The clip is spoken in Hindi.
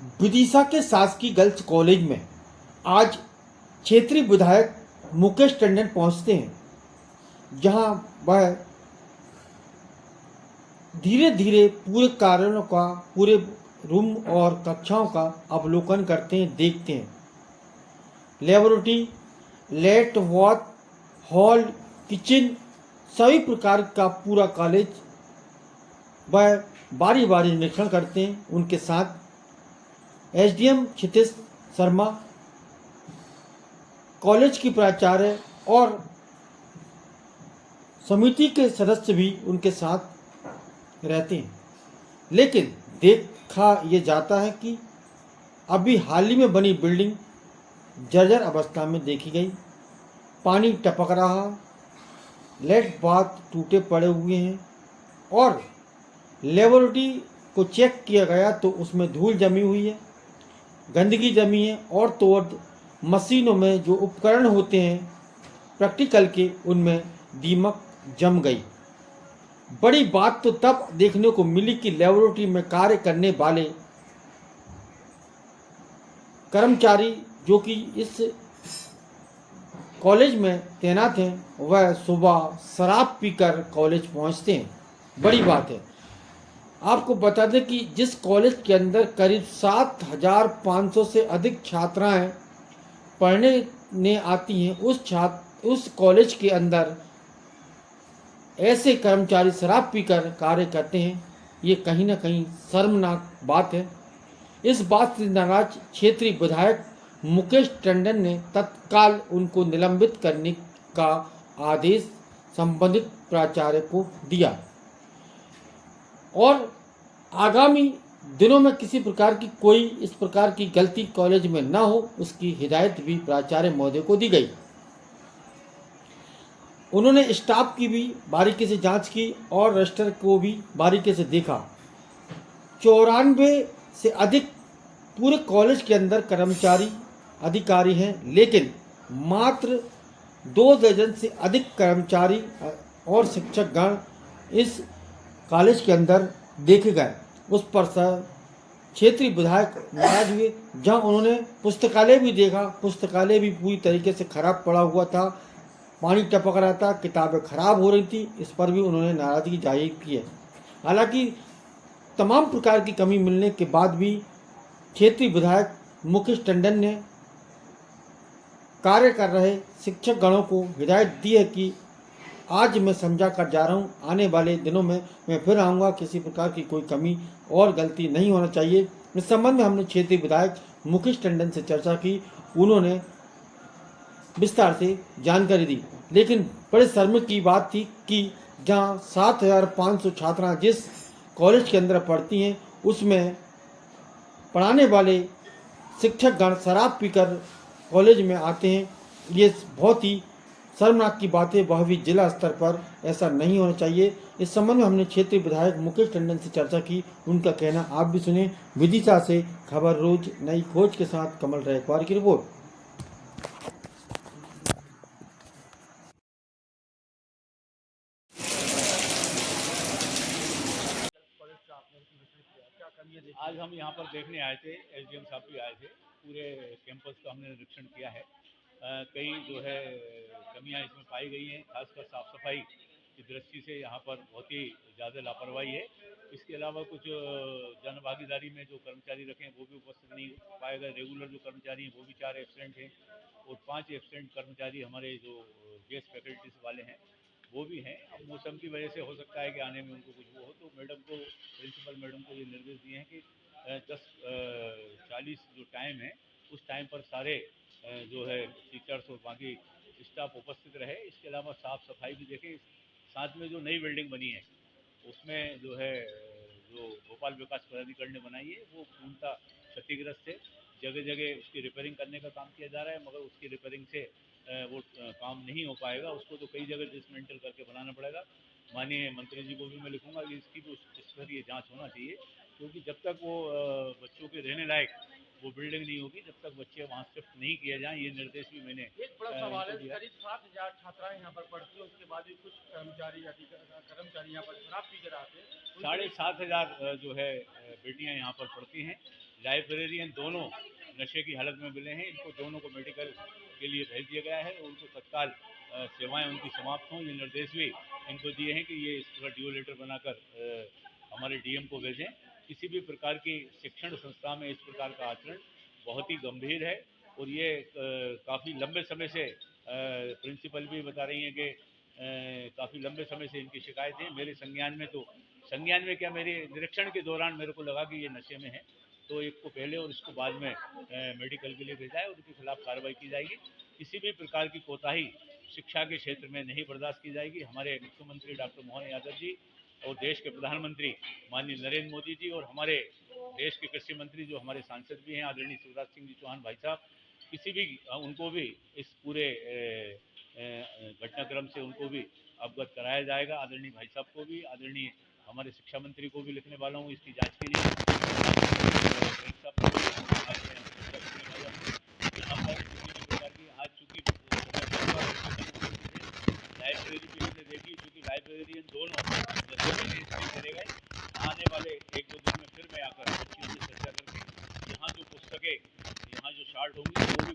विदिशा के शासकीय गर्ल्स कॉलेज में आज क्षेत्रीय विधायक मुकेश टंडन पहुंचते हैं, जहां वह धीरे धीरे पूरे कार्यालयों का, पूरे रूम और कक्षाओं का अवलोकन करते हैं, देखते हैं। लेबोरेटरी, लेट वॉथ, हॉल, किचन, सभी प्रकार का पूरा कॉलेज वह बारी बारी निरीक्षण करते हैं। उनके साथ एसडीएम क्षितिज शर्मा, कॉलेज की प्राचार्य और समिति के सदस्य भी उनके साथ रहते हैं। लेकिन देखा ये जाता है कि अभी हाल ही में बनी बिल्डिंग जर्जर अवस्था में देखी गई। पानी टपक रहा, लेट बाथ टूटे पड़े हुए हैं और लेबोरेटरी को चेक किया गया तो उसमें धूल जमी हुई है, गंदगी जमी है और तो और मशीनों में जो उपकरण होते हैं प्रैक्टिकल के, उनमें दीमक जम गई। बड़ी बात तो तब देखने को मिली कि लेबोरेटरी में कार्य करने वाले कर्मचारी जो कि इस कॉलेज में तैनात हैं, वह सुबह शराब पीकर कॉलेज पहुंचते हैं। बड़ी बात है। आपको बता दें कि जिस कॉलेज के अंदर करीब 7,500 से अधिक छात्राएं पढ़ने आती हैं, उस कॉलेज के अंदर ऐसे कर्मचारी शराब पीकर कार्य करते हैं, ये कहीं ना कहीं शर्मनाक बात है। इस बात से नाराज क्षेत्रीय विधायक मुकेश टंडन ने तत्काल उनको निलंबित करने का आदेश संबंधित प्राचार्य को दिया और आगामी दिनों में किसी प्रकार की कोई इस प्रकार की गलती कॉलेज में न हो, उसकी हिदायत भी प्राचार्य महोदय को दी गई। उन्होंने स्टाफ की भी बारीकी से जांच की और रजिस्टर को भी बारीकी से देखा। 94 से अधिक पूरे कॉलेज के अंदर कर्मचारी अधिकारी हैं, लेकिन मात्र 2 दर्जन से अधिक कर्मचारी और शिक्षकगण इस कॉलेज के अंदर देखे गए। उस पर क्षेत्रीय विधायक नाराज हुए। जहां उन्होंने पुस्तकालय भी देखा, पुस्तकालय भी पूरी तरीके से खराब पड़ा हुआ था, पानी टपक रहा था, किताबें खराब हो रही थी। इस पर भी उन्होंने नाराजगी जाहिर की है। हालांकि तमाम प्रकार की कमी मिलने के बाद भी क्षेत्रीय विधायक मुकेश टंडन ने कार्य कर रहे शिक्षक गणों को हिदायत दी है कि आज मैं समझा कर जा रहा हूँ, आने वाले दिनों में मैं फिर आऊँगा, किसी प्रकार की कोई कमी और गलती नहीं होना चाहिए। इस संबंध में हमने क्षेत्रीय विधायक मुकेश टंडन से चर्चा की। उन्होंने विस्तार से जानकारी दी, लेकिन बड़े शर्म की बात थी कि जहाँ 7,500 छात्राएं जिस कॉलेज के अंदर पढ़ती हैं, उसमें पढ़ाने वाले शिक्षकगण शराब पीकर कॉलेज में आते हैं। ये बहुत ही शर्मनाक की बात है, वह भी जिला स्तर पर। ऐसा नहीं होना चाहिए। इस संबंध में हमने क्षेत्रीय विधायक मुकेश टंडन से चर्चा की। उनका कहना आप भी सुने। विदिशा से खबर रोज नई खोज के साथ कमल रैकवार की रिपोर्ट। आज हम यहाँ पर देखने आए थे, एसडीएम साहब भी आए थे। पूरे कैंपस का हमने निरीक्षण किया है। कई जो है कमियाँ इसमें पाई गई हैं, खासकर साफ सफाई की दृष्टि से यहाँ पर बहुत ही ज़्यादा लापरवाही है। इसके अलावा कुछ जन भागीदारी में जो कर्मचारी रखे हैं वो भी उपस्थित नहीं पाए गए। रेगुलर जो कर्मचारी हैं वो भी 4 एब्सेंट हैं और 5 एब्सेंट कर्मचारी हमारे जो गेस्ट फैकल्टीज वाले हैं वो भी हैं। अब मौसम की वजह से हो सकता है कि आने में उनको कुछ वो हो, तो मैडम को, प्रिंसिपल मैडम को ये निर्देश दिए हैं कि 10:40 जो टाइम है उस टाइम पर सारे जो है टीचर्स और बाकी स्टाफ उपस्थित रहे। इसके अलावा साफ़ सफाई भी देखें। साथ में जो नई बिल्डिंग बनी है उसमें जो है जो भोपाल विकास प्राधिकरण ने बनाई है वो पूर्णतः क्षतिग्रस्त है। जगह जगह उसकी रिपेयरिंग करने का काम किया जा रहा है, मगर उसकी रिपेयरिंग से वो काम नहीं हो पाएगा। उसको तो कई जगह डिसमेंटल करके बनाना पड़ेगा। माननीय मंत्री जी को भी मैं लिखूंगा कि इसकी भी स्तरीय जांच होना चाहिए, क्योंकि जब तक वो बच्चों के रहने लायक वो बिल्डिंग नहीं होगी, जब तक बच्चे वहाँ शिफ्ट नहीं किए जाएं। ये निर्देश भी मैंने एक बड़ा सवाल है, करीब 7,000 छात्राएं यहाँ पर पढ़ती हैं, उसके बाद भी कुछ कर्मचारी यहाँ पर शराब पी कर आते हैं। 7,500 जो है बेटियां यहाँ पर पढ़ती हैं, लाइब्रेरियन दोनों नशे की हालत में मिले हैं। इनको दोनों को मेडिकल के लिए भेज दिया गया है और उनको तत्काल सेवाएं उनकी समाप्त हों, ये निर्देश भी इनको दिए हैं कि ये इस पर ड्यू लेटर बनाकर हमारे डीएम को भेजें। किसी भी प्रकार की शिक्षण संस्था में इस प्रकार का आचरण बहुत ही गंभीर है और ये काफ़ी लंबे समय से प्रिंसिपल भी बता रही हैं कि काफ़ी लंबे समय से इनकी शिकायतें मेरे संज्ञान में क्या, मेरे निरीक्षण के दौरान मेरे को लगा कि ये नशे में है, तो एक को पहले और इसको बाद में मेडिकल के लिए भेजा है और उनके खिलाफ कार्रवाई की जाएगी। किसी भी प्रकार की कोताही शिक्षा के क्षेत्र में नहीं बर्दाश्त की जाएगी। हमारे मुख्यमंत्री डॉक्टर मोहन यादव जी और देश के प्रधानमंत्री माननीय नरेंद्र मोदी जी और हमारे देश के कृषि मंत्री जो हमारे सांसद भी हैं आदरणीय शिवराज सिंह जी चौहान भाई साहब, किसी भी उनको भी इस पूरे घटनाक्रम से उनको भी अवगत कराया जाएगा। आदरणीय भाई साहब को भी, आदरणीय हमारे शिक्षा मंत्री को भी लिखने वाला हूँ इसकी जांच के लिए। यहाँ पर किसी भी प्रकार की आज चूंकि लाइब्रेरी की हमने देखी, क्योंकि लाइब्रेरियन दोनों चले गए। आने वाले एक दो दिन में फिर मैं आकर इस चीज़ से चर्चा करके यहाँ जो पुस्तकें यहाँ जो शार्ट होंगी वो भी